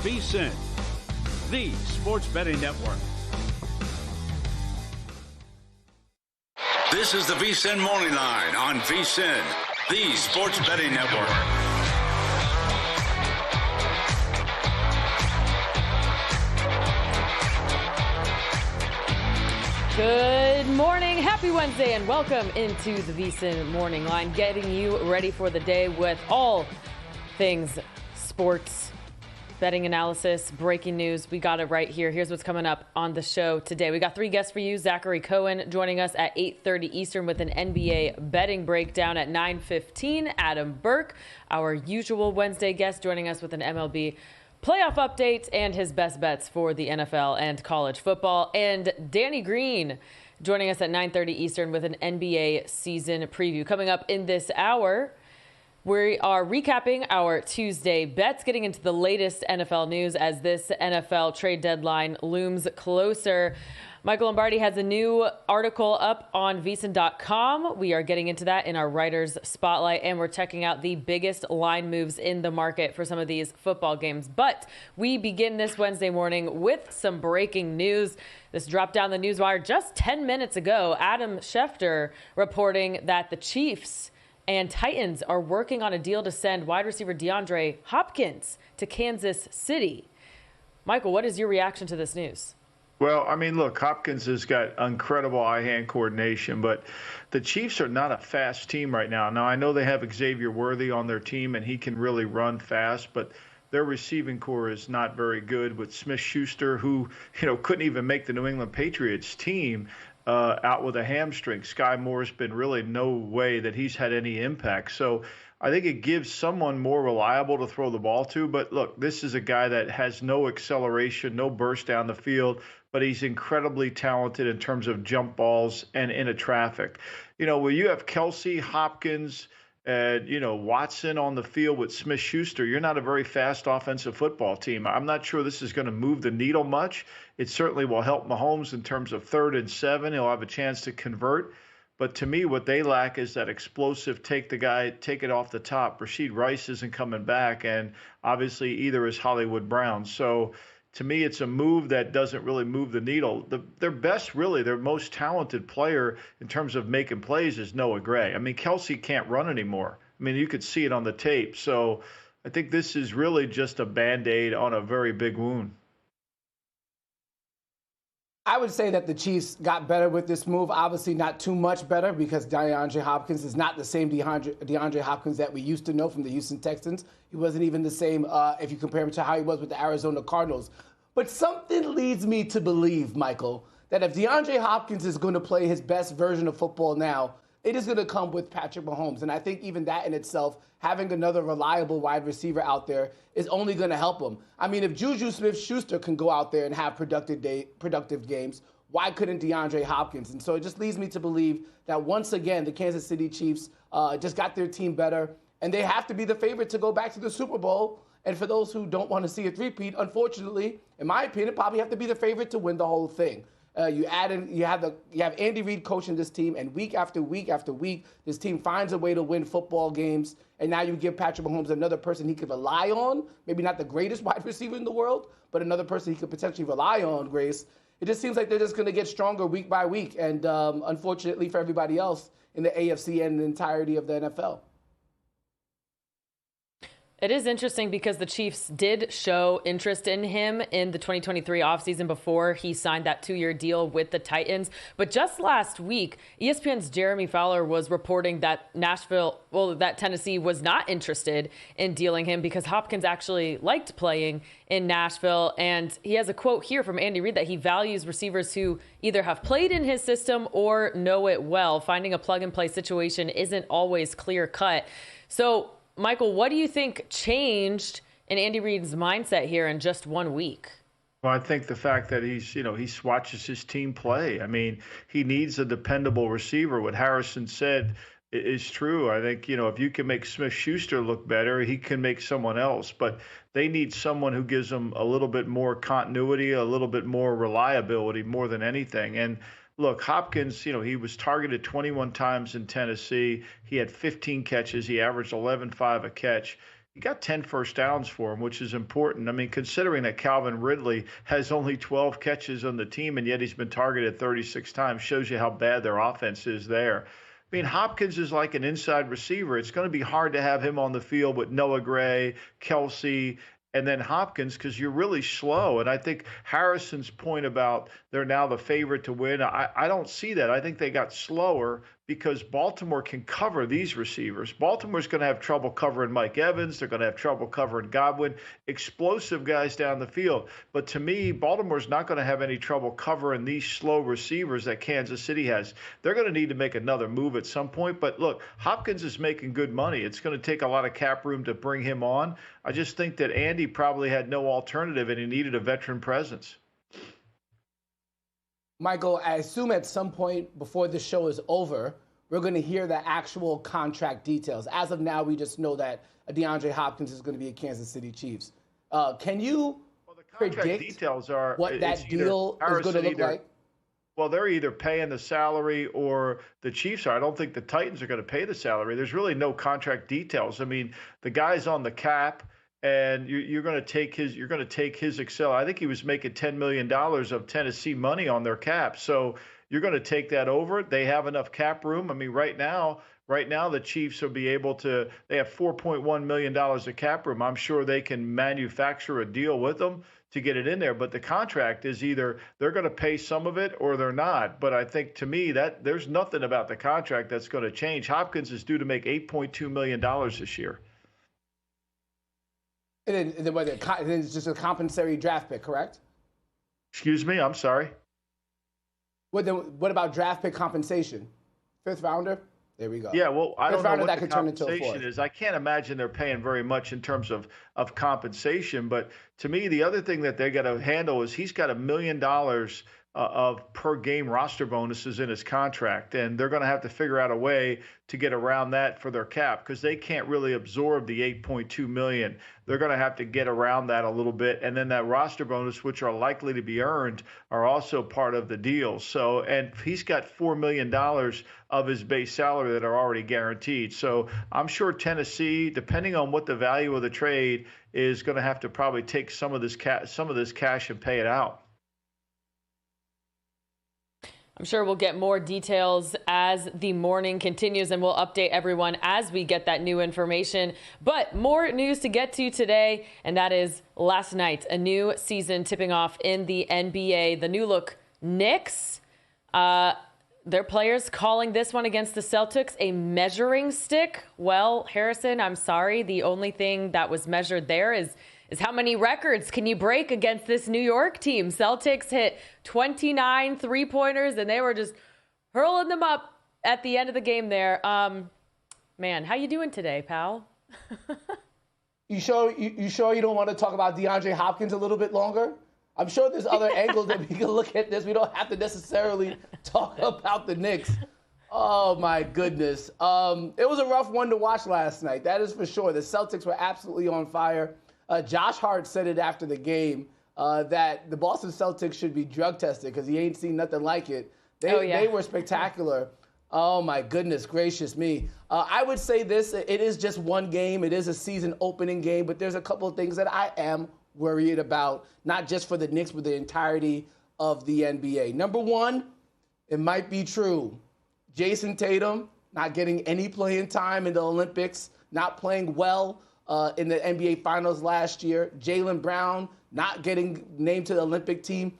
VSiN, the sports betting network. This is the VSiN Morning Line on VSiN, the sports betting network. Good morning, happy Wednesday, and welcome into the VSiN Morning Line, getting you ready for the day with all things sports, betting analysis, breaking news. We got it right here. Here's what's coming up on the show today. We got three guests for you. Zachary Cohen joining us at 8:30 Eastern with an NBA betting breakdown at 9:15. Adam Burke, our usual Wednesday guest, joining us with an MLB playoff update and his best bets for the NFL and college football. And Danny Green joining us at 9:30 Eastern with an NBA season preview. Coming up in this hour, we are recapping our Tuesday bets, getting into the latest NFL news as this NFL trade deadline looms closer. Michael Lombardi has a new article up on VSiN.com. We are getting into that in our writer's spotlight, and we're checking out the biggest line moves in the market for some of these football games. But we begin this Wednesday morning with some breaking news. This dropped down the newswire just 10 minutes ago. Adam Schefter reporting that the Chiefs and Titans are working on a deal to send wide receiver DeAndre Hopkins to Kansas City. Michael, what is your reaction to this news? Well, I mean, look, Hopkins has got incredible eye-hand coordination, but the Chiefs are not a fast team right now. Now, I know they have Xavier Worthy on their team, and he can really run fast, but their receiving core is not very good with Smith-Schuster, who, couldn't even make the New England Patriots team out with a hamstring. Sky Moore's been really no way that he's had any impact. So I think it gives someone more reliable to throw the ball to. But look, this is a guy that has no acceleration, no burst down the field, but he's incredibly talented in terms of jump balls and into traffic. When you have Kelsey, Hopkins, and, Watson on the field with Smith-Schuster, you're not a very fast offensive football team. I'm not sure this is going to move the needle much. It certainly will help Mahomes in terms of 3rd and 7. He'll have a chance to convert. But to me, what they lack is that explosive take it off the top. Rashid Rice isn't coming back, and obviously either is Hollywood Brown. So to me, it's a move that doesn't really move the needle. Their most talented player in terms of making plays is Noah Gray. I mean, Kelsey can't run anymore. I mean, you could see it on the tape. So I think this is really just a Band-Aid on a very big wound. I would say that the Chiefs got better with this move. Obviously not too much better because DeAndre Hopkins is not the same DeAndre Hopkins that we used to know from the Houston Texans. He wasn't even the same if you compare him to how he was with the Arizona Cardinals. But something leads me to believe, Michael, that if DeAndre Hopkins is going to play his best version of football now, it is going to come with Patrick Mahomes. And I think even that in itself, having another reliable wide receiver out there is only going to help him. I mean, if Juju Smith-Schuster can go out there and have productive games, why couldn't DeAndre Hopkins? And so it just leads me to believe that once again, the Kansas City Chiefs just got their team better, and they have to be the favorite to go back to the Super Bowl. And for those who don't want to see a three-peat, unfortunately, in my opinion, probably have to be the favorite to win the whole thing. You have Andy Reid coaching this team, and week after week after week, this team finds a way to win football games. And now you give Patrick Mahomes another person he could rely on, maybe not the greatest wide receiver in the world, but another person he could potentially rely on, Grace. It just seems like they're just going to get stronger week by week, and unfortunately for everybody else in the AFC and the entirety of the NFL. It is interesting because the Chiefs did show interest in him in the 2023 offseason before he signed that 2-year deal with the Titans. But just last week, ESPN's Jeremy Fowler was reporting that that Tennessee was not interested in dealing him because Hopkins actually liked playing in Nashville. And he has a quote here from Andy Reid that he values receivers who either have played in his system or know it well. Finding a plug-and-play situation isn't always clear-cut. So, Michael, what do you think changed in Andy Reid's mindset here in just 1 week? Well, I think the fact that he watches his team play. I mean, he needs a dependable receiver. What Harrison said is true. I think, if you can make Smith-Schuster look better, he can make someone else. But they need someone who gives them a little bit more continuity, a little bit more reliability more than anything. And look, Hopkins, he was targeted 21 times in Tennessee. He had 15 catches. He averaged 11.5 a catch. he got 10 first downs for him, which is important. I mean, considering that Calvin Ridley has only 12 catches on the team, and yet he's been targeted 36 times, shows you how bad their offense is there. I mean, Hopkins is like an inside receiver. It's going to be hard to have him on the field with Noah Gray, Kelsey, and then Hopkins, because you're really slow. And I think Harrison's point about they're now the favorite to win, I don't see that. I think they got slower because Baltimore can cover these receivers. Baltimore's going to have trouble covering Mike Evans. They're going to have trouble covering Godwin, explosive guys down the field. But to me, Baltimore's not going to have any trouble covering these slow receivers that Kansas City has. They're going to need to make another move at some point. But look, Hopkins is making good money. It's going to take a lot of cap room to bring him on. I just think that Andy probably had no alternative and he needed a veteran presence. Michael, I assume at some point before the show is over, we're going to hear the actual contract details. As of now, we just know that DeAndre Hopkins is going to be a Kansas City Chiefs. Can you predict details are, what that deal is going to look like? Well, they're either paying the salary or the Chiefs are. I don't think the Titans are going to pay the salary. There's really no contract details. I mean, the guy's on the cap. And you're going to take his Excel. I think he was making $10 million of Tennessee money on their cap. So you're going to take that over. They have enough cap room. I mean, right now the Chiefs will be able to. They have $4.1 million of cap room. I'm sure they can manufacture a deal with them to get it in there. But the contract is either they're going to pay some of it or they're not. But I think to me that there's nothing about the contract that's going to change. Hopkins is due to make $8.2 million this year. And then it's just a compensatory draft pick, correct? Excuse me, I'm sorry. What about draft pick compensation? Fifth rounder? There we go. Yeah, well, I don't know what that the could turn into a compensation is. I can't imagine they're paying very much in terms of compensation. But to me, the other thing that they got to handle is he's got $1 million of per game roster bonuses in his contract, and they're going to have to figure out a way to get around that for their cap because they can't really absorb the $8.2 million. They're going to have to get around that a little bit, and then that roster bonus, which are likely to be earned, are also part of the deal. So, and he's got $4 million of his base salary that are already guaranteed. So I'm sure Tennessee, depending on what the value of the trade is, going to have to probably take some of this cash and pay it out. I'm sure we'll get more details as the morning continues, and we'll update everyone as we get that new information. But more news to get to today, and that is last night, a new season tipping off in the NBA. The new look Knicks, their players calling this one against the Celtics a measuring stick. Well, Harrison, I'm sorry. The only thing that was measured there is how many records can you break against this New York team. Celtics hit 29 three-pointers, and they were just hurling them up at the end of the game there. Man, how you doing today, pal? You sure you don't want to talk about DeAndre Hopkins a little bit longer? I'm sure there's other angles that we can look at this. We don't have to necessarily talk about the Knicks. Oh, my goodness. It was a rough one to watch last night. That is for sure. The Celtics were absolutely on fire. Josh Hart said it after the game that the Boston Celtics should be drug tested because he ain't seen nothing like it. They were spectacular. Oh, my goodness gracious me. I would say this. It is just one game. It is a season opening game, but there's a couple of things that I am worried about, not just for the Knicks, but the entirety of the NBA. Number one, it might be true. Jason Tatum not getting any playing time in the Olympics, not playing well in the NBA Finals last year. Jaylen Brown not getting named to the Olympic team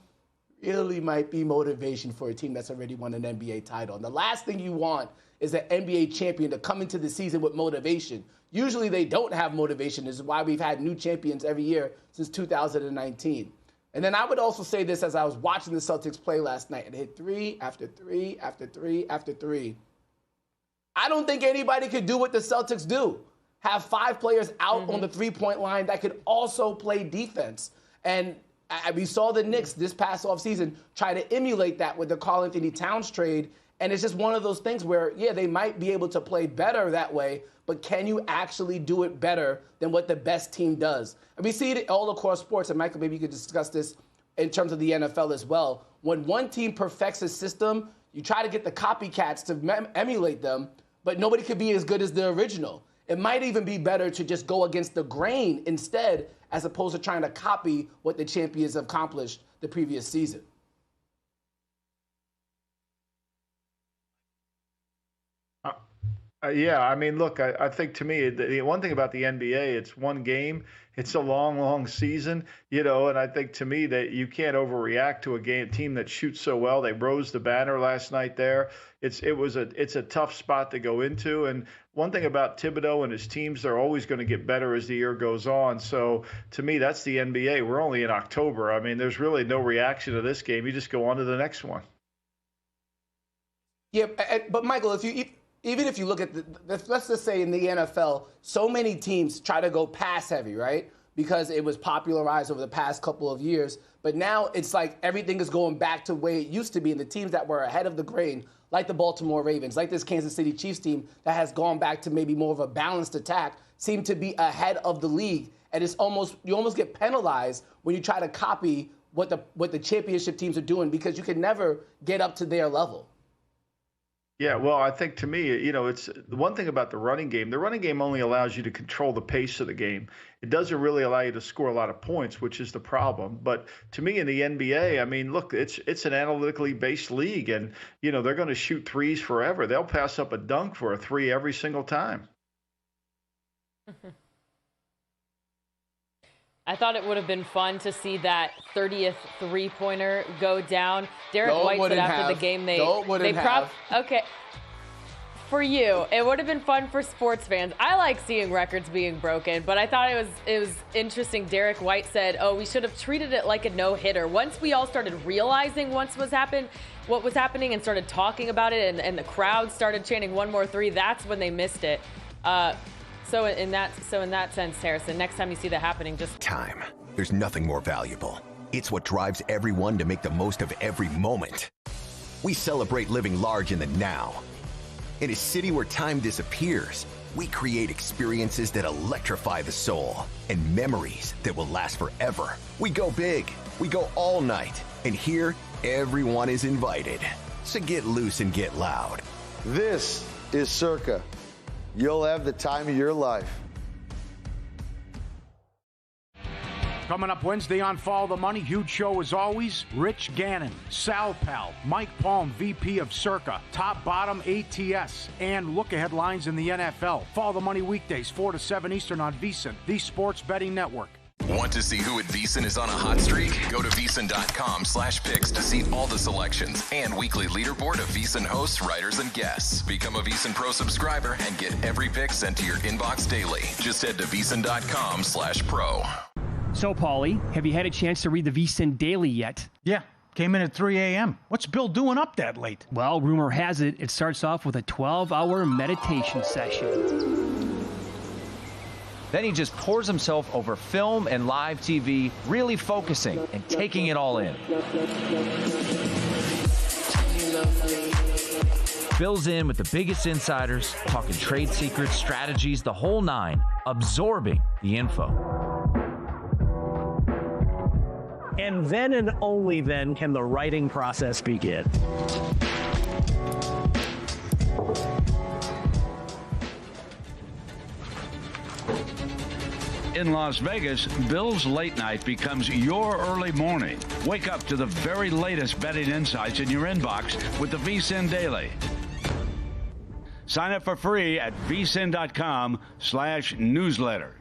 really might be motivation for a team that's already won an NBA title. And the last thing you want is an NBA champion to come into the season with motivation. Usually they don't have motivation. This is why we've had new champions every year since 2019. And then I would also say this as I was watching the Celtics play last night and hit three after three after three after three. I don't think anybody could do what the Celtics do. Have five players out on the three-point line that could also play defense. And we saw the Knicks this past offseason try to emulate that with the Karl-Anthony Towns trade. And it's just one of those things where, yeah, they might be able to play better that way, but can you actually do it better than what the best team does? And we see it all across sports, and Michael, maybe you could discuss this in terms of the NFL as well. When one team perfects a system, you try to get the copycats to emulate them, but nobody could be as good as the original. it might even be better to just go against the grain instead, as opposed to trying to copy what the champions accomplished the previous season. Yeah, I mean, look, I think to me, the one thing about the NBA, it's one game. It's a long, long season, and I think to me that you can't overreact to a team that shoots so well. They rose the banner last night there. It's a tough spot to go into. And one thing about Thibodeau and his teams, they're always going to get better as the year goes on. So to me, that's the NBA. We're only in October. I mean, there's really no reaction to this game. You just go on to the next one. Yeah, but Michael, even if you look at let's just say in the NFL, so many teams try to go pass heavy, right? Because it was popularized over the past couple of years. But now it's like everything is going back to the way it used to be. And the teams that were ahead of the grain, like the Baltimore Ravens, like this Kansas City Chiefs team that has gone back to maybe more of a balanced attack, seem to be ahead of the league. And you almost get penalized when you try to copy what the championship teams are doing, because you can never get up to their level. Yeah, well, I think to me, it's the one thing about the running game. The running game only allows you to control the pace of the game. It doesn't really allow you to score a lot of points, which is the problem. But to me, in the NBA, I mean, look, it's an analytically based league, and they're going to shoot threes forever. They'll pass up a dunk for a three every single time. I thought it would have been fun to see that 30th three-pointer go down. Derek White said after the game okay, for you, it would have been fun for sports fans. I like seeing records being broken, but I thought it was interesting. Derek White said, we should have treated it like a no-hitter. Once we all started realizing what was happening and started talking about it, and the crowd started chanting one more three, that's when they missed it. So in that sense, Harrison, next time you see that happening, just time. There's nothing more valuable. It's what drives everyone to make the most of every moment. We celebrate living large in the now. In a city where time disappears, we create experiences that electrify the soul and memories that will last forever. We go big, we go all night, and here, everyone is invited. So get loose and get loud. This is Circa. You'll have the time of your life. Coming up Wednesday on Follow the Money, huge show as always. Rich Gannon, Sal Pal, Mike Palm, VP of Circa, Top Bottom ATS, and look-ahead lines in the NFL. Follow the Money weekdays, 4 to 7 Eastern on VSiN, the Sports Betting Network. Want to see who at VSiN is on a hot streak? Go to VSiN.com/picks to see all the selections and weekly leaderboard of VSiN hosts, writers, and guests. Become a VSiN Pro subscriber and get every pick sent to your inbox daily. Just head to VSiN.com/pro. So, Paulie, have you had a chance to read the VSiN Daily yet? Yeah, came in at 3 a.m. What's Bill doing up that late? Well, rumor has it starts off with a 12-hour meditation session. Then he just pours himself over film and live TV, really focusing and taking it all in. Bill's in with the biggest insiders, talking trade secrets, strategies, the whole nine, absorbing the info. And then and only then can the writing process begin. In Las Vegas, Bill's Late Night becomes your early morning. Wake up to the very latest betting insights in your inbox with the VSiN Daily. Sign up for free at vsin.com/newsletter.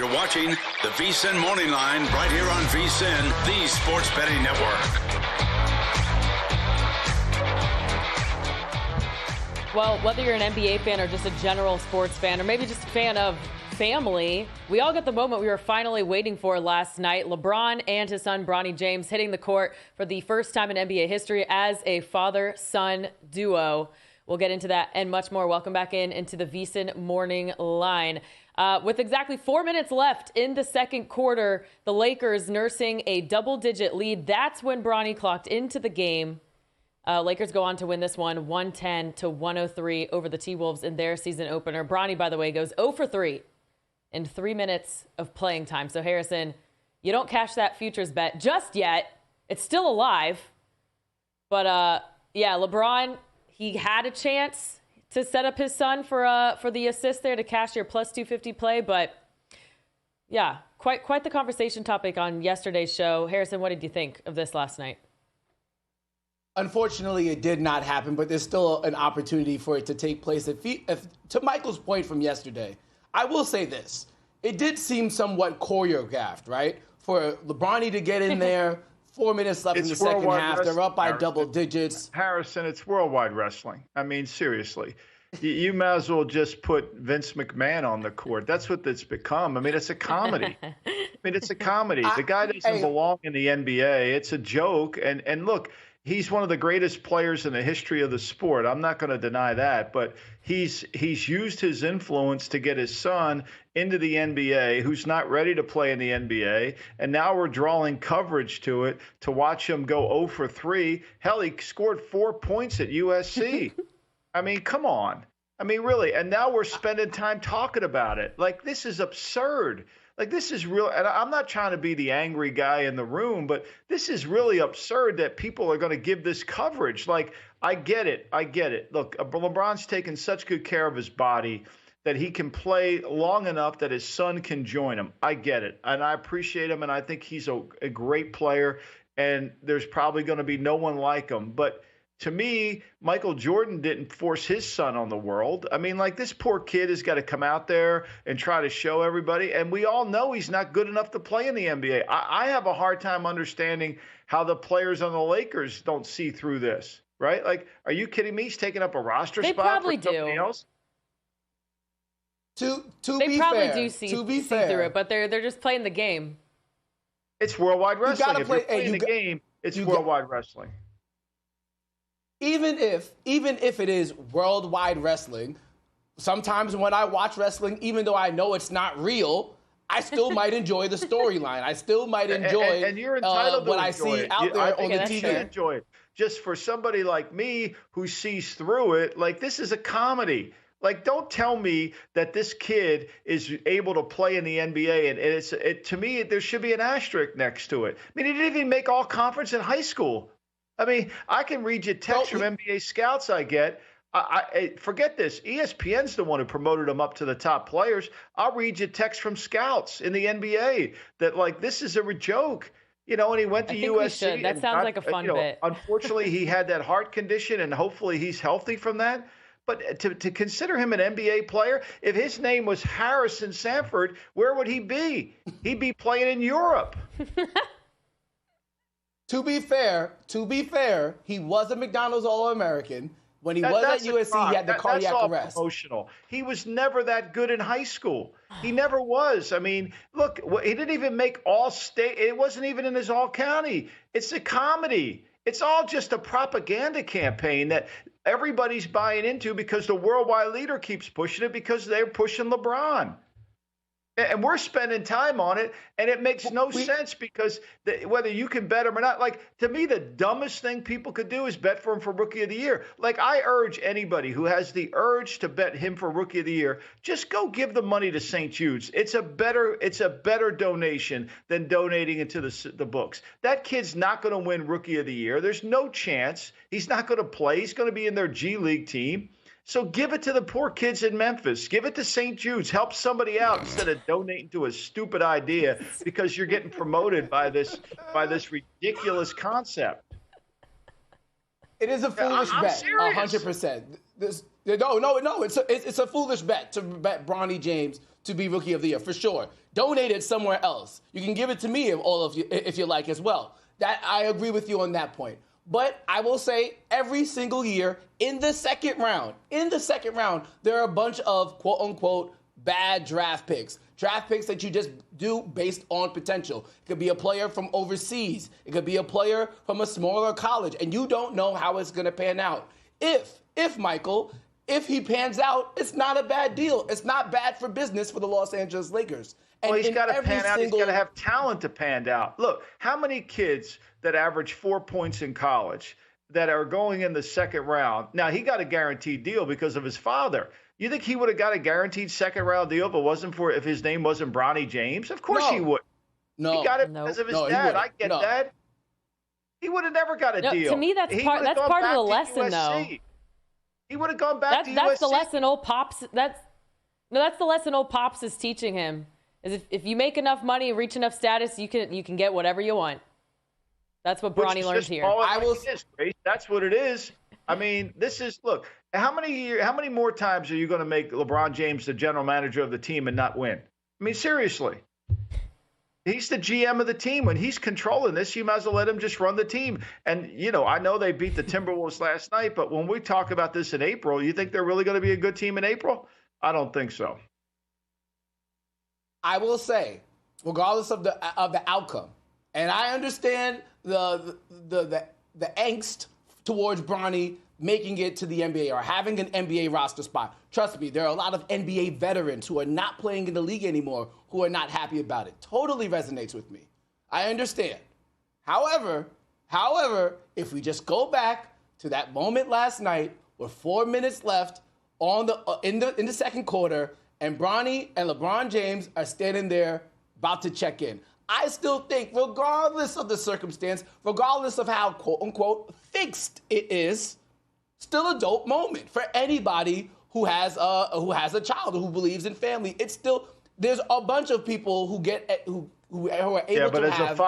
You're watching the VSiN Morning Line right here on VSiN, the Sports Betting Network. Well, whether you're an NBA fan or just a general sports fan, or maybe just a fan of family, we all got the moment we were finally waiting for last night. LeBron and his son, Bronny James, hitting the court for the first time in NBA history as a father-son duo. We'll get into that and much more. Welcome back into the VSiN Morning Line. With exactly 4 minutes left in the second quarter, the Lakers nursing a double-digit lead. That's when Bronny clocked into the game. Lakers go on to win this one 110-103 over the T-Wolves in their season opener. Bronny, by the way, goes 0 for 3 in 3 minutes of playing time. So, Harrison, you don't cash that futures bet just yet. It's still alive. But, yeah, LeBron, he had a chance to set up his son for the assist there to cash your plus 250 play. But, yeah, quite the conversation topic on yesterday's show. Harrison, what did you think of this last night? Unfortunately, it did not happen, but there's still an opportunity for it to take place. If to Michael's point from yesterday, I will say this. It did seem somewhat choreographed, right? For LeBron to get in there, 4 minutes left in the second half. They're up by double digits. Harrison, it's worldwide wrestling. I mean, seriously. You might as well just put Vince McMahon on the court. That's what it's become. I mean, it's a comedy. The guy doesn't belong in the NBA. It's a joke. And look, he's one of the greatest players in the history of the sport. I'm not going to deny that, but he's used his influence to get his son into the NBA, who's not ready to play in the NBA, and now we're drawing coverage to it to watch him go 0 for 3. Hell, he scored 4 points at USC. I mean, come on. I mean, really. And now we're spending time talking about it. Like, this is absurd. Like, this is real. And I'm not trying to be the angry guy in the room, but this is really absurd that people are going to give this coverage. Like, I get it. Look, LeBron's taken such good care of his body that he can play long enough that his son can join him. I get it. And I appreciate him. And I think he's a great player. And there's probably going to be no one like him. But to me, Michael Jordan didn't force his son on the world. I mean, like, this poor kid has got to come out there and try to show everybody. And we all know he's not good enough to play in the NBA. I have a hard time understanding how the players on the Lakers don't see through this, right? Like, are you kidding me? He's taking up a roster spot for somebody else? To they be probably fair, do see to be through fair, it, but they're just playing the game. It's worldwide wrestling. You're playing the game, it's worldwide wrestling. Even if it is worldwide wrestling, sometimes when I watch wrestling, even though I know it's not real, I still might enjoy the storyline. I still might enjoy and you're entitled to what enjoy I see it. out there on the TV. Enjoy it. Just for somebody like me who sees through it, like, this is a comedy. Like, don't tell me that this kid is able to play in the NBA, and to me, there should be an asterisk next to it. I mean, he didn't even make all conference in high school. I mean, I can read you texts from NBA scouts I get. I forget this. ESPN's the one who promoted him up to the top players. I'll read you texts from scouts in the NBA that, like, this is a joke. You know, and he went to USC. That sounds like a fun bit. Unfortunately, he had that heart condition, and hopefully he's healthy from that. But to consider him an NBA player, if his name was Harrison Sanford, where would he be? He'd be playing in Europe. To be fair, he was a McDonald's All-American. When he was at USC, he had the cardiac arrest. Emotional. He was never that good in high school. He never was. I mean, look, he didn't even make All-State. It wasn't even in his All-County. It's a comedy. It's all just a propaganda campaign that everybody's buying into because the worldwide leader keeps pushing it because they're pushing LeBron. And we're spending time on it, and it makes no sense because whether you can bet him or not, like, to me, the dumbest thing people could do is bet for him for Rookie of the Year. Like, I urge anybody who has the urge to bet him for Rookie of the Year, just go give the money to St. Jude's. It's a better donation than donating it to the books. That kid's not going to win Rookie of the Year. There's no chance. He's not going to play. He's going to be in their G League team. So give it to the poor kids in Memphis. Give it to St. Jude's. Help somebody out instead of donating to a stupid idea because you're getting promoted by this ridiculous concept. It is a foolish bet, 100%. No. It's a foolish bet to bet Bronny James to be Rookie of the Year for sure. Donate it somewhere else. You can give it to me if you like as well. That I agree with you on that point. But I will say every single year in the second round, there are a bunch of quote unquote bad draft picks. Draft picks that you just do based on potential. It could be a player from overseas. It could be a player from a smaller college, and you don't know how it's going to pan out. If he pans out, it's not a bad deal. It's not bad for business for the Los Angeles Lakers. And he's got to pan out. He's got to have talent to pan out. Look, how many kids that average 4 points in college that are going in the second round? Now, he got a guaranteed deal because of his father. You think he would have got a guaranteed second round deal if his name wasn't Bronny James? Of course he would. No. He got it because of his dad. I get that. He would have never got a deal. To me, that's part of the lesson, though. He would have gone back to USC. That's the lesson old Pops. That's the lesson old Pops is teaching him. Is if you make enough money and reach enough status, you can get whatever you want. That's what Bronny learned here. That's what it is. I mean, look. How many more times are you going to make LeBron James the general manager of the team and not win? I mean, seriously. He's the GM of the team. When he's controlling this, you might as well let him just run the team. And, I know they beat the Timberwolves last night, but when we talk about this in April, you think they're really going to be a good team in April? I don't think so. I will say, regardless of the outcome, and I understand the angst towards Bronny making it to the NBA or having an NBA roster spot. Trust me, there are a lot of NBA veterans who are not playing in the league anymore who are not happy about it. Totally resonates with me. I understand. However, if we just go back to that moment last night with 4 minutes left in the second quarter, and Bronny and LeBron James are standing there about to check in. I still think, regardless of the circumstance, regardless of how quote-unquote fixed it is, still a dope moment for anybody who has a child who believes in family. It's still, there's a bunch of people who are able to have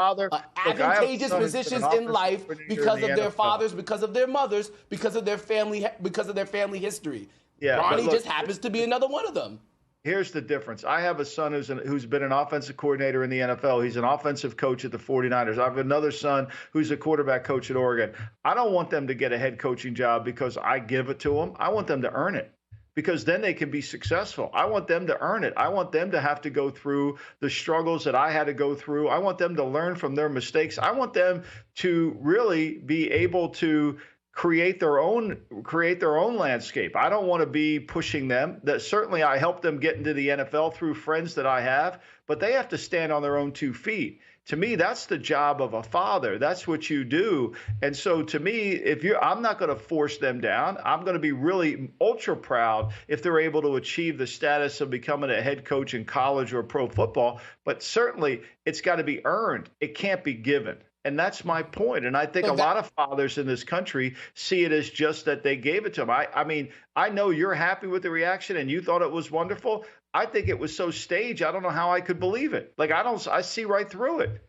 advantageous positions in life because of their fathers, because of their mothers, because of their family history. Yeah, Bronny just happens to be another one of them. Here's the difference. I have a son who's been an offensive coordinator in the NFL. He's an offensive coach at the 49ers. I have another son who's a quarterback coach at Oregon. I don't want them to get a head coaching job because I give it to them. I want them to earn it because then they can be successful. I want them to earn it. I want them to have to go through the struggles that I had to go through. I want them to learn from their mistakes. I want them to really be able to create their own landscape. I don't want to be pushing them. That certainly I help them get into the NFL through friends that I have, but they have to stand on their own 2 feet. To me, that's the job of a father. That's what you do. And so to me, I'm not going to force them down. I'm going to be really ultra proud if they're able to achieve the status of becoming a head coach in college or pro football. But certainly it's got to be earned. It can't be given. And that's my point. And I think a lot of fathers in this country see it as just that they gave it to them. I mean, I know you're happy with the reaction and you thought it was wonderful. I think it was so staged. I don't know how I could believe it. I see right through it.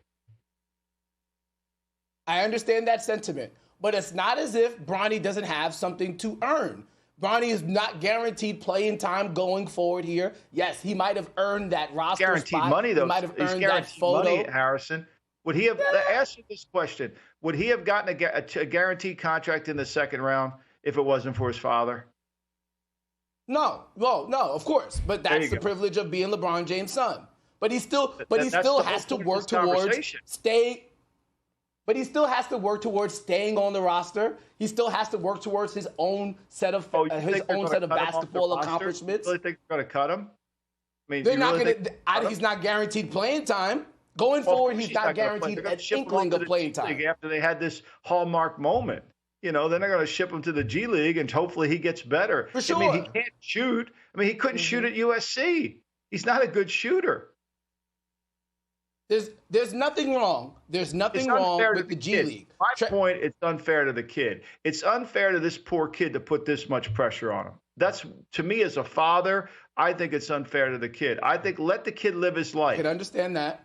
I understand that sentiment, but it's not as if Bronny doesn't have something to earn. Bronny is not guaranteed playing time going forward here. Yes, he might have earned that roster guaranteed spot. Money, though. He might have He's earned that photo. Money, Harrison. Would he have asked you this question? Would he have gotten a guaranteed contract in the second round if it wasn't for his father? No, of course. But that's the privilege of being LeBron James' son. But he still has to work towards staying. But he still has to work towards staying on the roster. He still has to work towards his own set of basketball accomplishments. You really think they're going to cut him? I mean, they're not going to. He's not guaranteed playing time. Going forward, he's not guaranteed an inkling of playing time. After they had this hallmark moment, then they're going to ship him to the G League, and hopefully he gets better. For sure. I mean, he can't shoot. I mean, he couldn't shoot at USC. He's not a good shooter. There's nothing wrong. There's nothing wrong with the G League. My point, it's unfair to the kid. It's unfair to this poor kid to put this much pressure on him. That's, to me, as a father, I think it's unfair to the kid. I think let the kid live his life. I can understand that.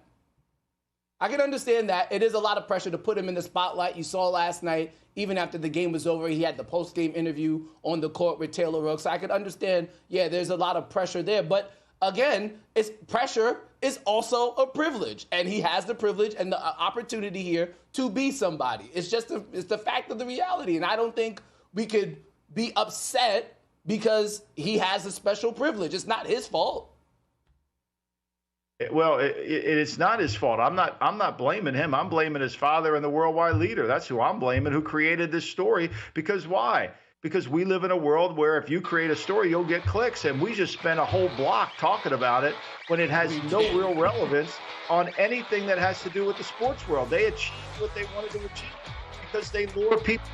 I can understand that. It is a lot of pressure to put him in the spotlight. You saw last night, even after the game was over, he had the post-game interview on the court with Taylor Rooks. So I could understand, there's a lot of pressure there. But again, pressure is also a privilege. And he has the privilege and the opportunity here to be somebody. It's the fact of the reality. And I don't think we could be upset because he has a special privilege. It's not his fault. Well, it's not his fault. I'm not blaming him. I'm blaming his father and the worldwide leader. That's who I'm blaming, who created this story. Because why? Because we live in a world where if you create a story, you'll get clicks. And we just spent a whole block talking about it when it has no real relevance on anything that has to do with the sports world. They achieved what they wanted to achieve because they lure people.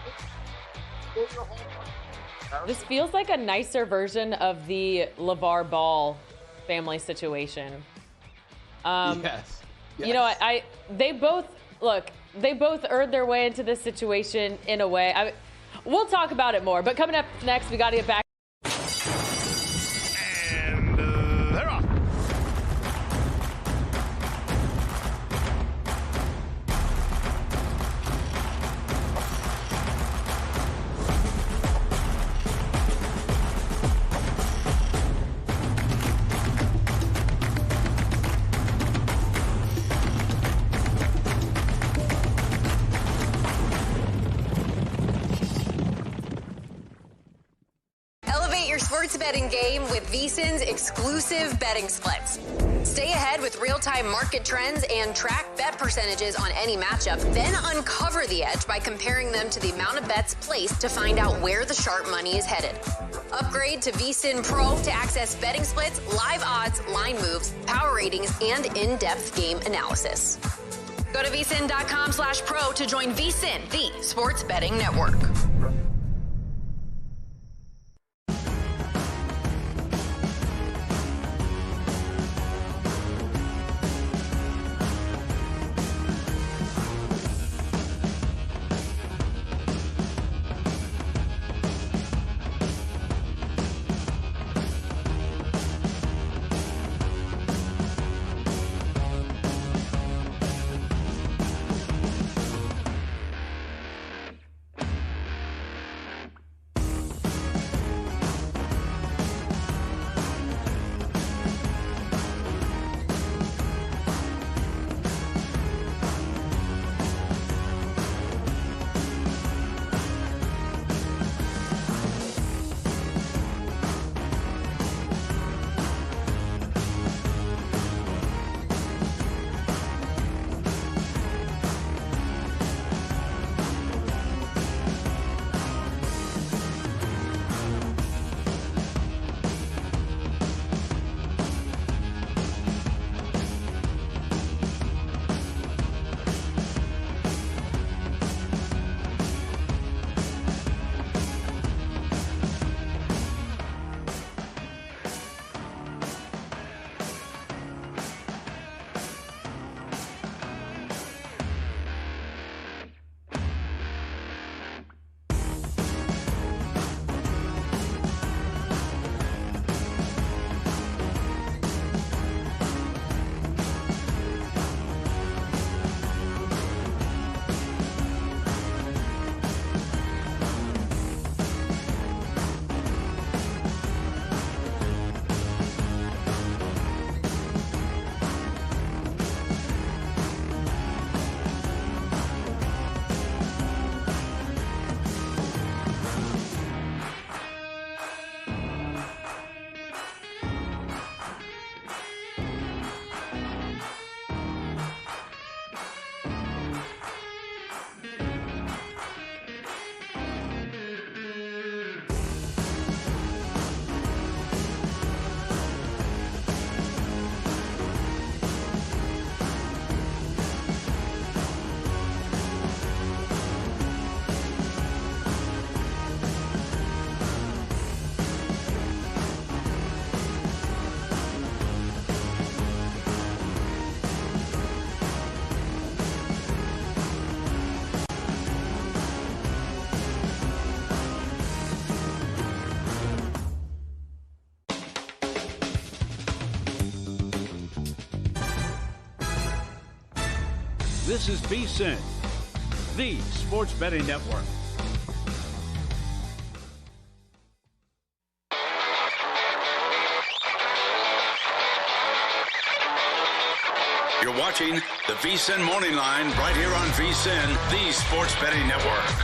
This feels like a nicer version of the LeVar Ball family situation. Yes. You know, they both earned their way into this situation in a way. We'll talk about it more, but coming up next, we got to get back. And they're off. Sports betting game with VSiN's exclusive betting splits. Stay ahead with real-time market trends and track bet percentages on any matchup, then uncover the edge by comparing them to the amount of bets placed to find out where the sharp money is headed. Upgrade to VSiN Pro to access betting splits, live odds, line moves, power ratings, and in-depth game analysis. Go to VSiN.com/pro to join VSiN, the sports betting network. This is VSiN, the Sports Betting Network. You're watching the VSiN Morning Line right here on VSiN, the Sports Betting Network.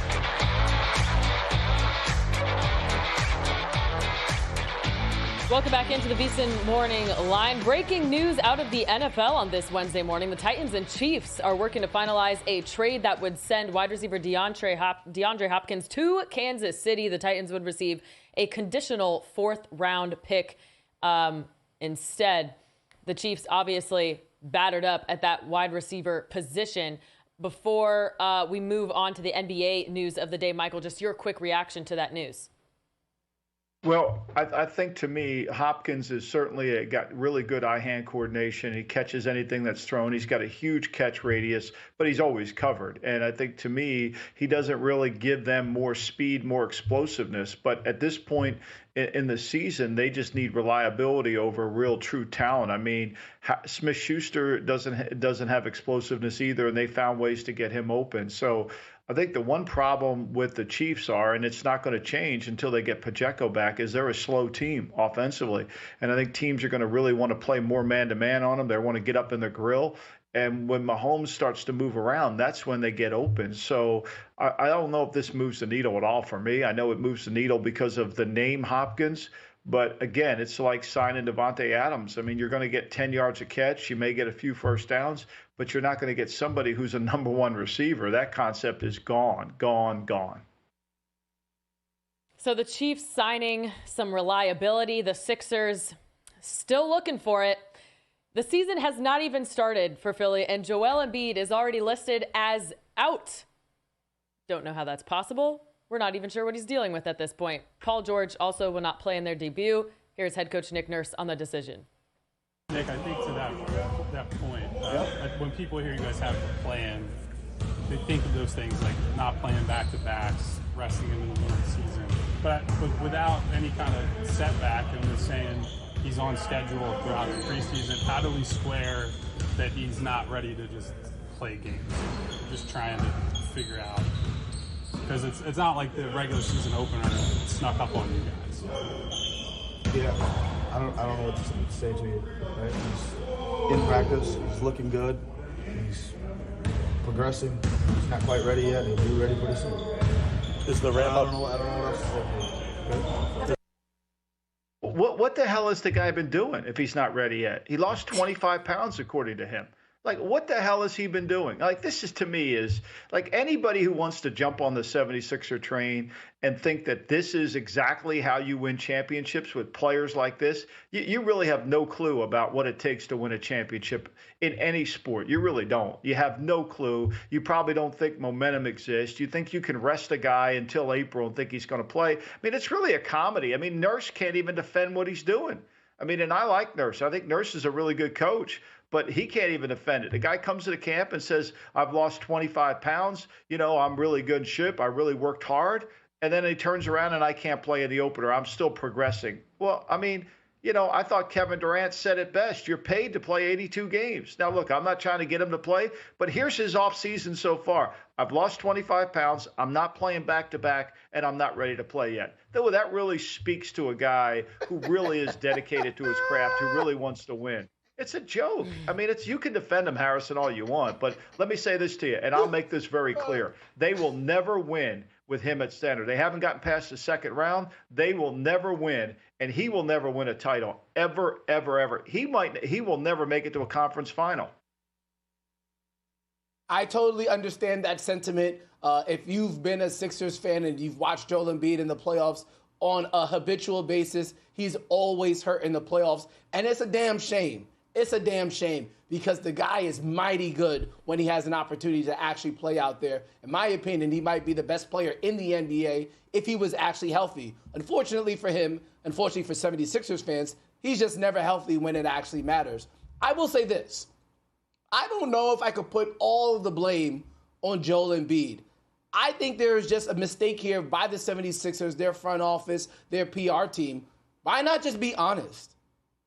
Welcome back into the VSiN Morning Line. Breaking news out of the NFL on this Wednesday morning. The Titans and Chiefs are working to finalize a trade that would send wide receiver DeAndre Hopkins to Kansas City. The Titans would receive a conditional 4th-round pick instead. The Chiefs obviously battered up at that wide receiver position. Before we move on to the NBA news of the day, Michael, just your quick reaction to that news. Well, I think to me, Hopkins is certainly got really good eye-hand coordination. He catches anything that's thrown. He's got a huge catch radius, but he's always covered. And I think to me, he doesn't really give them more speed, more explosiveness. But at this point in the season, they just need reliability over real true talent. I mean, Smith-Schuster doesn't have explosiveness either, and they found ways to get him open. So I think the one problem with the Chiefs are, and it's not going to change until they get Pacheco back, is they're a slow team offensively. And I think teams are going to really want to play more man-to-man on them. They want to get up in the grill. And when Mahomes starts to move around, that's when they get open. So I don't know if this moves the needle at all for me. I know it moves the needle because of the name Hopkins. But, again, it's like signing Devontae Adams. I mean, you're going to get 10 yards a catch. You may get a few first downs, but you're not going to get somebody who's a number one receiver. That concept is gone. So the Chiefs signing some reliability. The Sixers still looking for it. The season has not even started for Philly, and Joel Embiid is already listed as out. Don't know how that's possible. We're not even sure what he's dealing with at this point. Paul George also will not play in their debut. Here's head coach Nick Nurse on the decision. Nick, I think to that point, when people hear you guys have a plan, they think of those things like not playing back-to-backs, resting in the middle of the season. But without any kind of setback, and just saying he's on schedule throughout the preseason, how do we square that he's not ready to just play games? We're just trying to figure out. Because it's not like the regular season opener snuck up on you guys. Yeah, I don't know what to say to you. Right? He's in practice. He's looking good. He's progressing. He's not quite ready yet. He'll be ready pretty soon. Is the ramp up? I don't know what else to say to you. What the hell has the guy been doing if he's not ready yet? He lost 25 pounds, according to him. Like, what the hell has he been doing? Like, this is, to me, is like anybody who wants to jump on the 76er train and think that this is exactly how you win championships with players like this, you really have no clue about what it takes to win a championship in any sport. You really don't. You have no clue. You probably don't think momentum exists. You think you can rest a guy until April and think he's going to play. I mean, it's really a comedy. I mean, Nurse can't even defend what he's doing. I mean, and I like Nurse. I think Nurse is a really good coach, but he can't even defend it. The guy comes to the camp and says, I've lost 25 pounds. You know, I'm really good in shape. I really worked hard. And then he turns around and I can't play in the opener. I'm still progressing. Well, I mean, you know, I thought Kevin Durant said it best. You're paid to play 82 games. Now, look, I'm not trying to get him to play, but here's his offseason so far. I've lost 25 pounds. I'm not playing back-to-back, and I'm not ready to play yet. Though that really speaks to a guy who really is dedicated to his craft, who really wants to win. It's a joke. I mean, you can defend him, Harrison, all you want, but let me say this to you, and I'll make this very clear. They will never win with him at center. They haven't gotten past the second round. They will never win, and he will never win a title, ever, ever, ever. He will never make it to a conference final. I totally understand that sentiment. If you've been a Sixers fan and you've watched Joel Embiid in the playoffs on a habitual basis, he's always hurt in the playoffs, and it's a damn shame. It's a damn shame because the guy is mighty good when he has an opportunity to actually play out there. In my opinion, he might be the best player in the NBA if he was actually healthy. Unfortunately for him, unfortunately for 76ers fans, he's just never healthy when it actually matters. I will say this. I don't know if I could put all of the blame on Joel Embiid. I think there is just a mistake here by the 76ers, their front office, their PR team. Why not just be honest?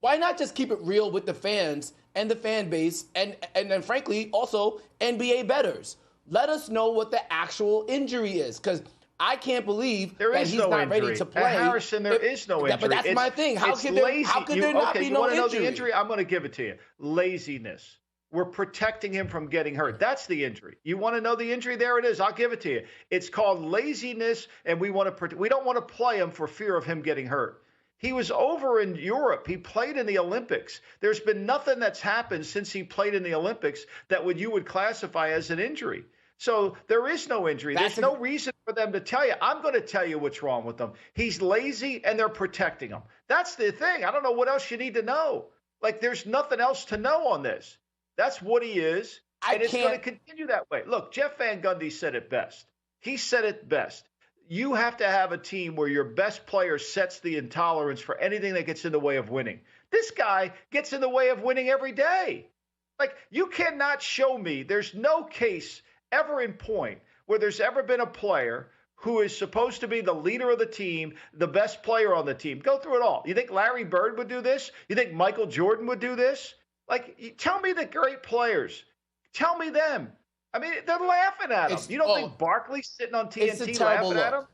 Why not just keep it real with the fans and the fan base and frankly, also NBA bettors. Let us know what the actual injury is, because I can't believe that he's not ready to play. Harrison, there is no injury. But that's my thing. How could there not be no injury? You want to know the injury? I'm going to give it to you. Laziness. We're protecting him from getting hurt. That's the injury. You want to know the injury? There it is. I'll give it to you. It's called laziness, and we don't want to play him for fear of him getting hurt. He was over in Europe. He played in the Olympics. There's been nothing that's happened since he played in the Olympics that you would classify as an injury. So there is no injury. There's no reason for them to tell you. I'm going to tell you what's wrong with him. He's lazy, and they're protecting him. That's the thing. I don't know what else you need to know. Like, there's nothing else to know on this. That's what he is, and it's going to continue that way. Look, Jeff Van Gundy said it best. He said it best. You have to have a team where your best player sets the intolerance for anything that gets in the way of winning. This guy gets in the way of winning every day. Like, you cannot show me, there's no case ever in point where there's ever been a player who is supposed to be the leader of the team, the best player on the team. Go through it all. You think Larry Bird would do this? You think Michael Jordan would do this? Like, tell me the great players. Tell me them. I mean, they're laughing at him. You don't think Barkley's sitting on TNT laughing at him?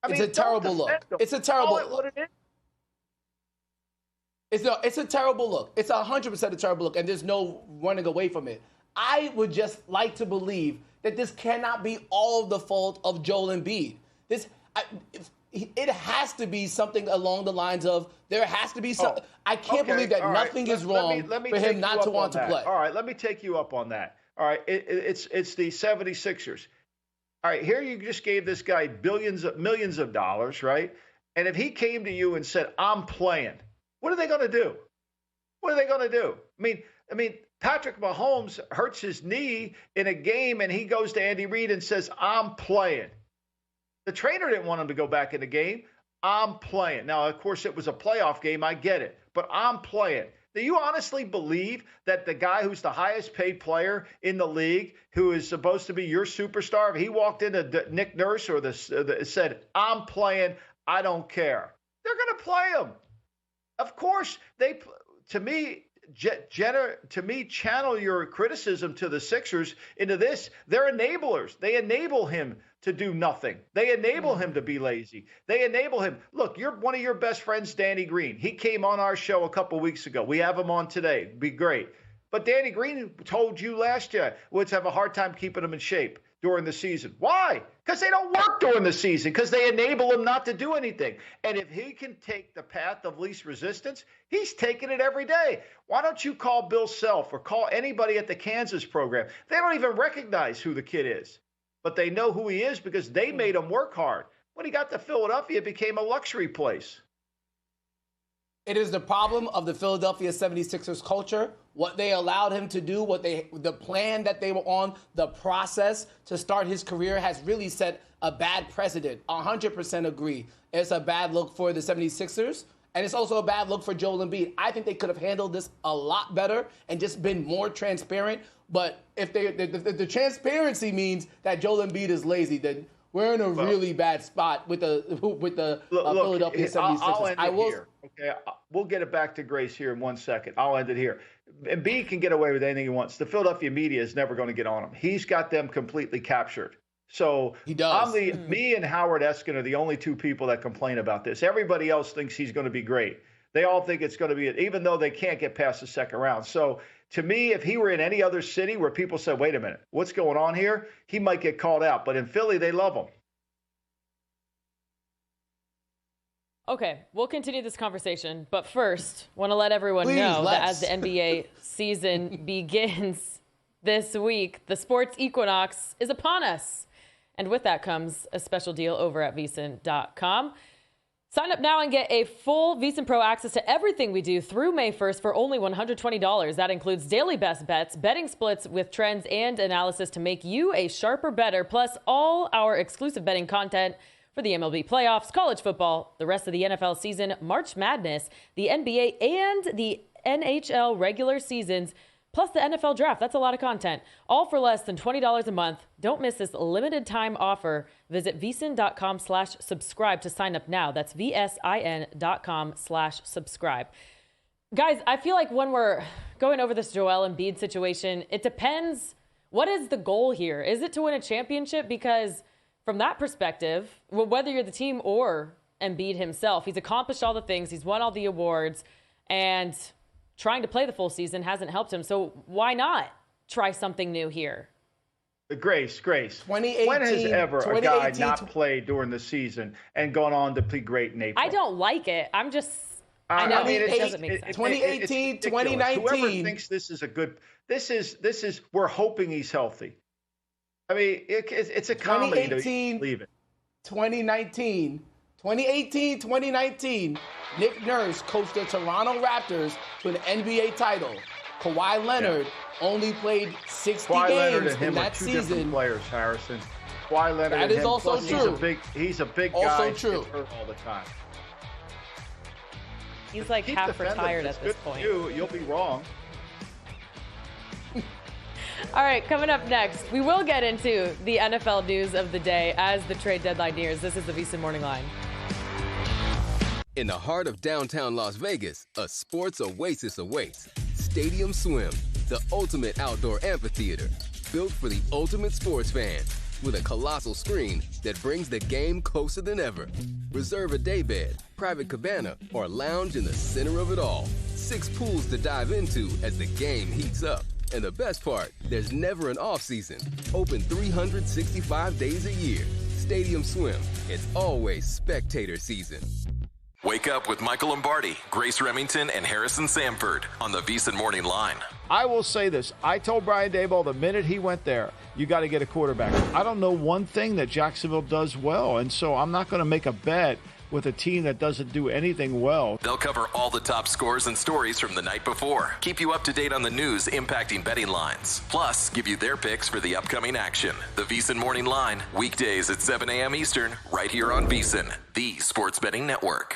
It's a terrible look. It's a terrible look. It's a terrible look. It's 100% a terrible look, and there's no running away from it. I would just like to believe that this cannot be all of the fault of Joel Embiid. It has to be something along the lines of there has to be something. I can't believe that nothing is wrong for him not to want to play. All right, let me take you up on that. All right, it's the 76ers. All right, here you just gave this guy millions of dollars, right? And if he came to you and said, I'm playing, what are they going to do? What are they going to do? I mean, Patrick Mahomes hurts his knee in a game, and he goes to Andy Reid and says, I'm playing. The trainer didn't want him to go back in the game. I'm playing. Now, of course, it was a playoff game. I get it. But I'm playing. Do you honestly believe that the guy who's the highest paid player in the league, who is supposed to be your superstar, if he walked into Nick Nurse or said, I'm playing, I don't care, they're going to play him? Of course, to me, channel your criticism to the Sixers into this. They're enablers. They enable him to do nothing. They enable him to be lazy. They enable him. Look, one of your best friends, Danny Green. He came on our show a couple weeks ago. We have him on today. Be great. But Danny Green told you last year would have a hard time keeping him in shape during the season. Why? Because they don't work during the season, because they enable him not to do anything. And if he can take the path of least resistance, he's taking it every day. Why don't you call Bill Self or call anybody at the Kansas program? They don't even recognize who the kid is, but they know who he is because they made him work hard. When he got to Philadelphia, it became a luxury place. It is the problem of the Philadelphia 76ers culture, what they allowed him to do, the plan that they were on, the process to start his career has really set a bad precedent. 100% agree. It's a bad look for the 76ers, and it's also a bad look for Joel Embiid. I think they could have handled this a lot better and just been more transparent. But if the transparency means that Joel Embiid is lazy, then we're in a really bad spot with the Philadelphia 76ers. I'll end it here. Okay, we'll get it back to Grace here in 1 second. I'll end it here. Embiid can get away with anything he wants. The Philadelphia media is never going to get on him. He's got them completely captured. So he does. Me and Howard Eskin are the only two people that complain about this. Everybody else thinks he's going to be great. They all think it's going to be, even though they can't get past the second round. So to me, if he were in any other city where people said, wait a minute, what's going on here? He might get called out. But in Philly, they love him. Okay, we'll continue this conversation. But first, want to let everyone know that as the NBA season begins this week, the sports equinox is upon us. And with that comes a special deal over at VSiN.com. Sign up now and get a full VSiN Pro access to everything we do through May 1st for only $120. That includes daily best bets, betting splits with trends and analysis to make you a sharper bettor, plus all our exclusive betting content for the MLB playoffs, college football, the rest of the NFL season, March Madness, the NBA, and the NHL regular seasons, plus the NFL draft. That's a lot of content, all for less than $20 a month. Don't miss this limited time offer. Visit VSiN.com/subscribe to sign up now. That's VSIN.com/subscribe. Guys, I feel like when we're going over this Joel Embiid situation, it depends. What is the goal here? Is it to win a championship? Because from that perspective, whether you're the team or Embiid himself, he's accomplished all the things. He's won all the awards. And trying to play the full season hasn't helped him. So why not try something new here? Grace. 2018, when has ever a guy not played during the season and gone on to play great in April? I don't like it. I'm just... I know it doesn't make sense. 2018, 2019. Whoever thinks this is a good... This is we're hoping he's healthy. I mean, it's a comedy to leave it. 2018, 2019, Nick Nurse coached the Toronto Raptors to an NBA title. Kawhi Leonard only played 60 games in that season. Players, Harrison. Kawhi Leonard. That is also true. He's a big guy. Also true. Hurt all the time. He's like half retired at this point. You'll be wrong. All right, coming up next, we will get into the NFL news of the day as the trade deadline nears. This is the VSiN Morning Line. In the heart of downtown Las Vegas, a sports oasis awaits. Stadium Swim, the ultimate outdoor amphitheater, built for the ultimate sports fan, with a colossal screen that brings the game closer than ever. Reserve a daybed, private cabana, or lounge in the center of it all. 6 pools to dive into as the game heats up. And the best part, there's never an off-season. Open 365 days a year. Stadium Swim, it's always spectator season. Wake up with Michael Lombardi, Grace Remington, and Harrison Samford on the VSiN Morning Line. I will say this. I told Brian Daboll the minute he went there, you got to get a quarterback. I don't know one thing that Jacksonville does well, and so I'm not going to make a bet with a team that doesn't do anything well. They'll cover all the top scores and stories from the night before. Keep you up to date on the news impacting betting lines. Plus, give you their picks for the upcoming action. The VSiN Morning Line, weekdays at 7 a.m. Eastern, right here on VSiN, the sports betting network.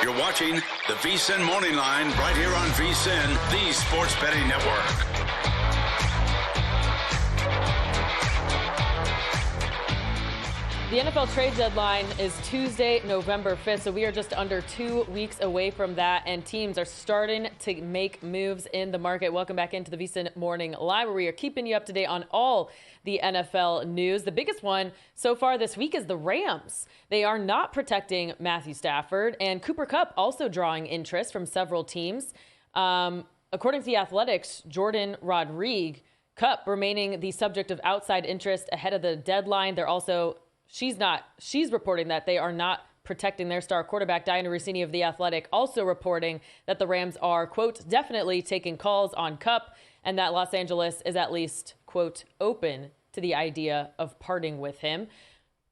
You're watching the VSiN Morning Line right here on VSiN, the Sports Betting Network. The NFL trade deadline is Tuesday, November 5th, so we are just under 2 weeks away from that, and teams are starting to make moves in the market. Welcome back into the VSiN Morning Line, where we are keeping you up to date on all the NFL news. The biggest one so far this week is the Rams. They are not protecting Matthew Stafford, and Cooper Kupp also drawing interest from several teams. According to The Athletic's Jordan Rodrigue, Kupp remaining the subject of outside interest ahead of the deadline. They're also She's reporting that they are not protecting their star quarterback. Diana Rossini of The Athletic also reporting that the Rams are, quote, definitely taking calls on Kupp, and that Los Angeles is at least, quote, open to the idea of parting with him.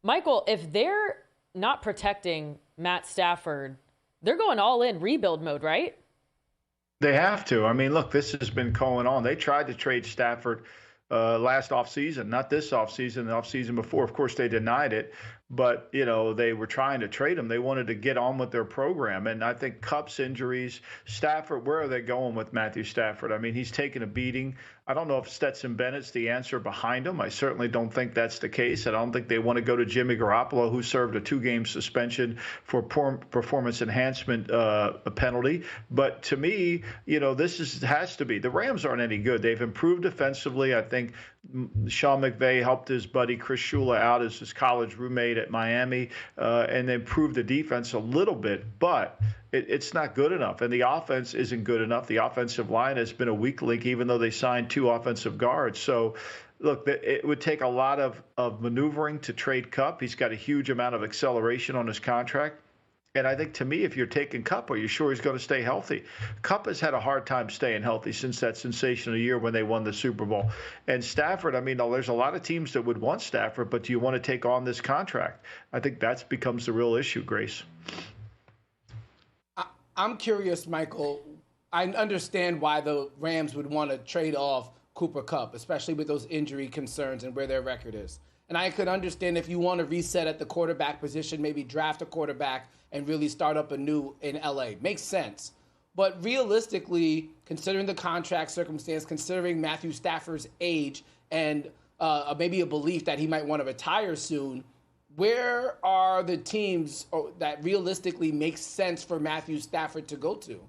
Michael, if they're not protecting Matt Stafford, they're going all in rebuild mode, right? They have to. I mean, look, this has been going on. They tried to trade Stafford last offseason, not this offseason, the offseason before. Of course, they denied it, but, you know, they were trying to trade him. They wanted to get on with their program. And I think Kupp's injuries, Stafford, where are they going with Matthew Stafford? I mean, he's taken a beating. I don't know if Stetson Bennett's the answer behind him. I certainly don't think that's the case. I don't think they want to go to Jimmy Garoppolo, who served a 2-game suspension for performance enhancement penalty. But to me, you know, has to be. The Rams aren't any good. They've improved defensively. I think Sean McVay helped his buddy Chris Shula out as his college roommate at Miami, and they improved the defense a little bit. But it's not good enough, and the offense isn't good enough. The offensive line has been a weak link, even though they signed 2 offensive guards. So, look, it would take a lot of maneuvering to trade Kupp. He's got a huge amount of acceleration on his contract. And I think, to me, if you're taking Kupp, are you sure he's going to stay healthy? Kupp has had a hard time staying healthy since that sensational year when they won the Super Bowl. And Stafford, I mean, there's a lot of teams that would want Stafford, but do you want to take on this contract? I think that becomes the real issue, Grace. I'm curious, Michael. I understand why the Rams would want to trade off Cooper Kupp, especially with those injury concerns and where their record is. And I could understand if you want to reset at the quarterback position, maybe draft a quarterback and really start up anew in L.A. Makes sense. But realistically, considering the contract circumstance, considering Matthew Stafford's age, and maybe a belief that he might want to retire soon, where are the teams that realistically make sense for Matthew Stafford to go to?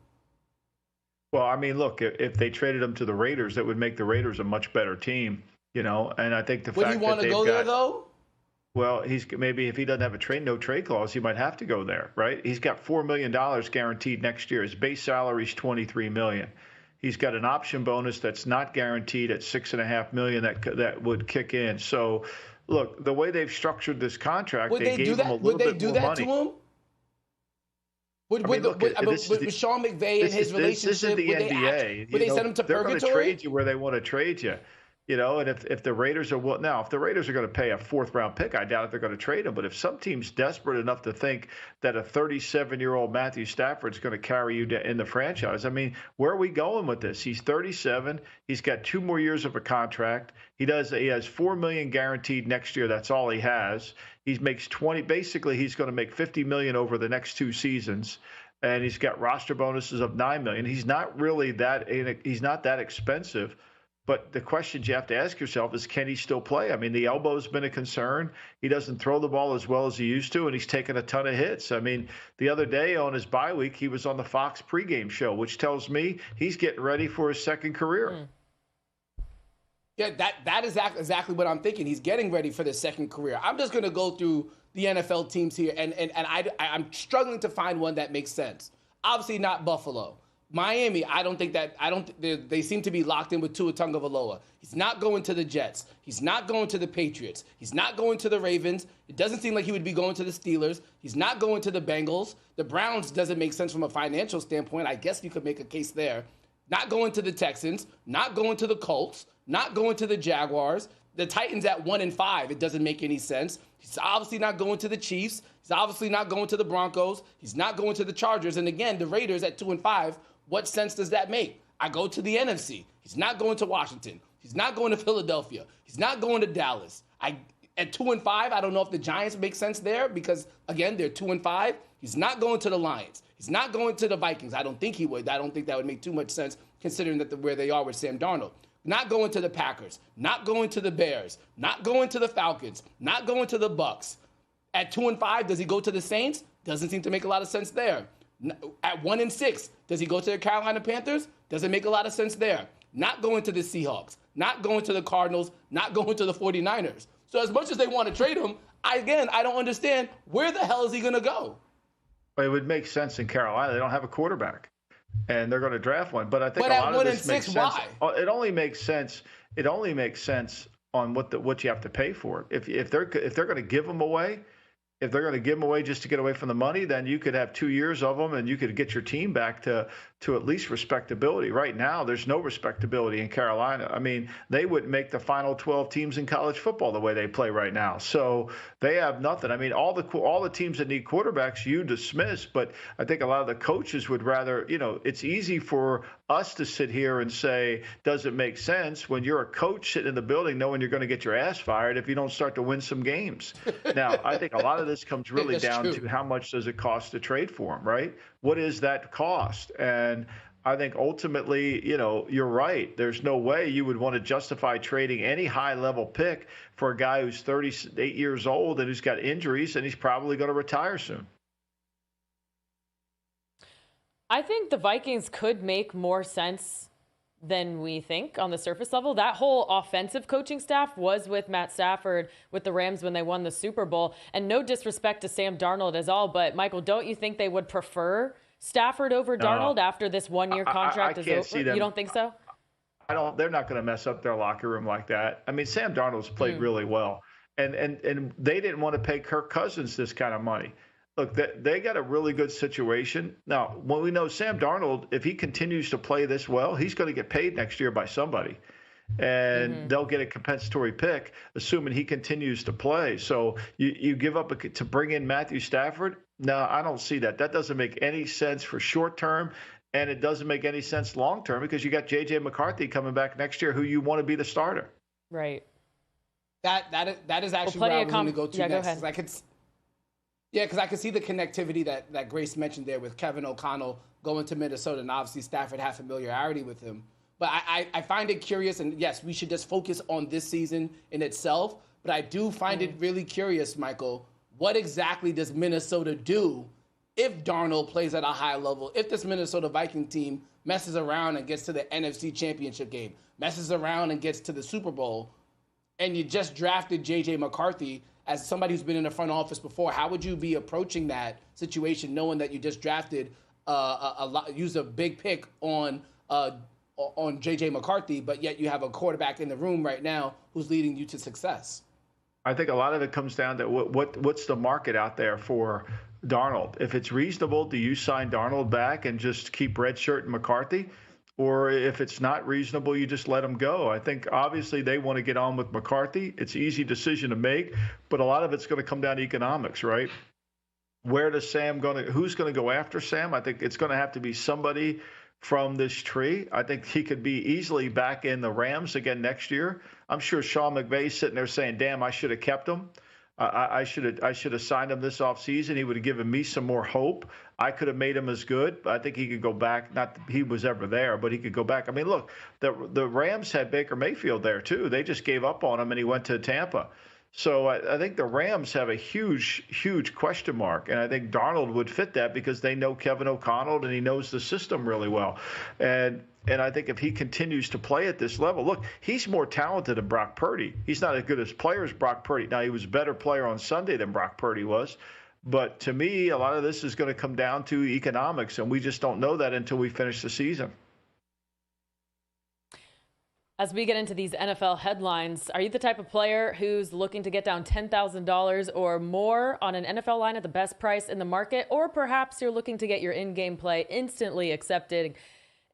Well, I mean, look, if they traded him to the Raiders, that would make the Raiders a much better team, you know. And I think the fact that they've got... Would he want to go there, though? Well, maybe if he doesn't have a no trade clause, he might have to go there, right? He's got $4 million guaranteed next year. His base salary is $23 million. He's got an option bonus that's not guaranteed at $6.5 million that would kick in. So, look, the way they've structured this contract, they gave him a little bit more money. Would they do that to him? With Sean McVay and his relationship, this is the NBA. Would they send him to purgatory? They're going to trade you where they want to trade you. You know, and if the Raiders are if the Raiders are going to pay a 4th-round pick, I doubt if they're going to trade him. But if some team's desperate enough to think that a 37-year-old Matthew Stafford's going to carry you in the franchise, I mean, where are we going with this? He's 37. He's got 2 more years of a contract. He has $4 million guaranteed next year. That's all he has. He makes 20. Basically, he's going to make $50 million over the next 2 seasons. And he's got roster bonuses of $9 million. He's not really he's not that expensive. But the questions you have to ask yourself is, can he still play? I mean, the elbow's been a concern. He doesn't throw the ball as well as he used to, and he's taken a ton of hits. I mean, the other day on his bye week, he was on the Fox pregame show, which tells me he's getting ready for his second career. Yeah, that is exactly what I'm thinking. He's getting ready for the second career. I'm just going to go through the NFL teams here, and I'm struggling to find one that makes sense. Obviously not Buffalo. Miami, they seem to be locked in with Tua Tagovailoa. He's not going to the Jets. He's not going to the Patriots. He's not going to the Ravens. It doesn't seem like he would be going to the Steelers. He's not going to the Bengals. The Browns doesn't make sense from a financial standpoint. I guess you could make a case there. Not going to the Texans. Not going to the Colts. Not going to the Jaguars. The Titans at 1-5. It doesn't make any sense. He's obviously not going to the Chiefs. He's obviously not going to the Broncos. He's not going to the Chargers. And again, the Raiders at 2-5. What sense does that make? I go to the NFC. He's not going to Washington. He's not going to Philadelphia. He's not going to Dallas. At 2-5, I don't know if the Giants make sense there because, again, they're 2-5. He's not going to the Lions. He's not going to the Vikings. I don't think he would. I don't think that would make too much sense considering that where they are with Sam Darnold. Not going to the Packers. Not going to the Bears. Not going to the Falcons. Not going to the Bucks. At 2-5, does he go to the Saints? Doesn't seem to make a lot of sense there. At 1-6, does he go to the Carolina Panthers? Doesn't make a lot of sense there. Not going to the Seahawks. Not going to the Cardinals. Not going to the 49ers. So as much as they want to trade him, I don't understand where the hell is he going to go? It would make sense in Carolina. They don't have a quarterback, and they're going to draft one. But I think a lot of this makes sense. Why? It only makes sense. It only makes sense on what you have to pay for it. If they're going to give them away. If they're going to give them away just to get away from the money, then you could have 2 years of them and you could get your team back to at least respectability. Right now, there's no respectability in Carolina. I mean, they wouldn't make the final 12 teams in college football the way they play right now. So they have nothing. I mean, all the teams that need quarterbacks, you dismiss, but I think a lot of the coaches would rather, it's easy for us to sit here and say, does it make sense when you're a coach sitting in the building knowing you're going to get your ass fired if you don't start to win some games? Now, I think a lot of this comes really down to how much does it cost to trade for him, right? What is that cost? And I think ultimately, you're right. There's no way you would want to justify trading any high-level pick for a guy who's 38 years old and who's got injuries and he's probably going to retire soon. I think the Vikings could make more sense than we think on the surface level. That whole offensive coaching staff was with Matt Stafford with the Rams when they won the Super Bowl. And no disrespect to Sam Darnold at all, but Michael, don't you think they would prefer Stafford over Darnold after this one-year contract is over? You don't think so? They're not going to mess up their locker room like that. I mean, Sam Darnold's played really well. And they didn't want to pay Kirk Cousins this kind of money. Look, they got a really good situation. Now, when we know Sam Darnold, if he continues to play this well, he's going to get paid next year by somebody. And they'll get a compensatory pick, assuming he continues to play. So you give up to bring in Matthew Stafford? No, I don't see that. That doesn't make any sense for short term, and it doesn't make any sense long term because you got J.J. McCarthy coming back next year who you want to be the starter. Right. That is actually where I was going to go to next. Go ahead. Because I could see the connectivity that Grace mentioned there with Kevin O'Connell going to Minnesota, and obviously Stafford has familiarity with him. But I find it curious, and yes, we should just focus on this season in itself, but I do find it really curious, Michael, what exactly does Minnesota do if Darnold plays at a high level, if this Minnesota Viking team messes around and gets to the NFC Championship game, messes around and gets to the Super Bowl, and you just drafted J.J. McCarthy as somebody who's been in the front office before? How would you be approaching that situation knowing that you just drafted used a big pick on J.J. McCarthy, but yet you have a quarterback in the room right now who's leading you to success? I think a lot of it comes down to what's the market out there for Darnold. If it's reasonable, do you sign Darnold back and just keep redshirting McCarthy? Or if it's not reasonable, you just let him go. I think obviously they want to get on with McCarthy. It's an easy decision to make, but a lot of it's going to come down to economics, right? Who's going to go after Sam? I think it's going to have to be somebody from this tree. I think he could be easily back in the Rams again next year. I'm sure Sean McVay's sitting there saying, damn, I should have kept him. I should have signed him this offseason. He would have given me some more hope. I could have made him as good. I think he could go back. Not that he was ever there, but he could go back. I mean, look, the Rams had Baker Mayfield there too. They just gave up on him and he went to Tampa. So I think the Rams have a huge, huge question mark. And I think Darnold would fit that because they know Kevin O'Connell and he knows the system really well. And I think if he continues to play at this level, look, he's more talented than Brock Purdy. He's not as good as player as Brock Purdy. Now, he was a better player on Sunday than Brock Purdy was. But to me, a lot of this is going to come down to economics, and we just don't know that until we finish the season. As we get into these NFL headlines, are you the type of player who's looking to get down $10,000 or more on an NFL line at the best price in the market? Or perhaps you're looking to get your in-game play instantly accepted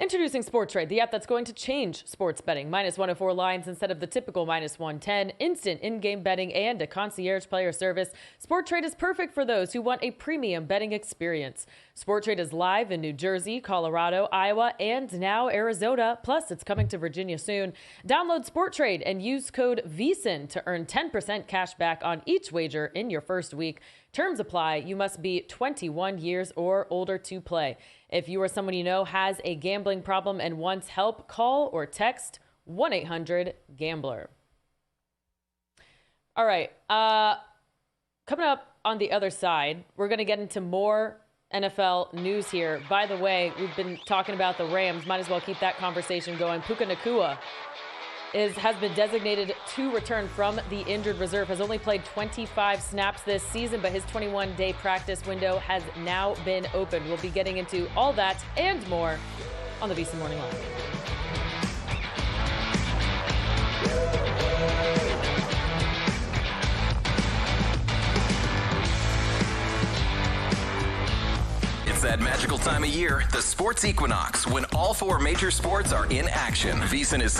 Introducing SportTrade, the app that's going to change sports betting. -104 lines instead of the typical -110. Instant in-game betting and a concierge player service. SportTrade is perfect for those who want a premium betting experience. SportTrade is live in New Jersey, Colorado, Iowa, and now Arizona. Plus, it's coming to Virginia soon. Download SportTrade and use code VSiN to earn 10% cash back on each wager in your first week. Terms apply. You must be 21 years or older to play. If you or someone you know has a gambling problem and wants help, call or text 1-800-GAMBLER. All right. Coming up on the other side, we're going to get into more NFL news here. By the way, we've been talking about the Rams. Might as well keep that conversation going. Puka Nacua has been designated to return from the injured reserve, has only played 25 snaps this season, but his 21-day practice window has now been opened. We'll be getting into all that and more on the VSiN Morning Line. It's that magical time of year, the sports equinox, when all 4 major sports are in action. VSiN is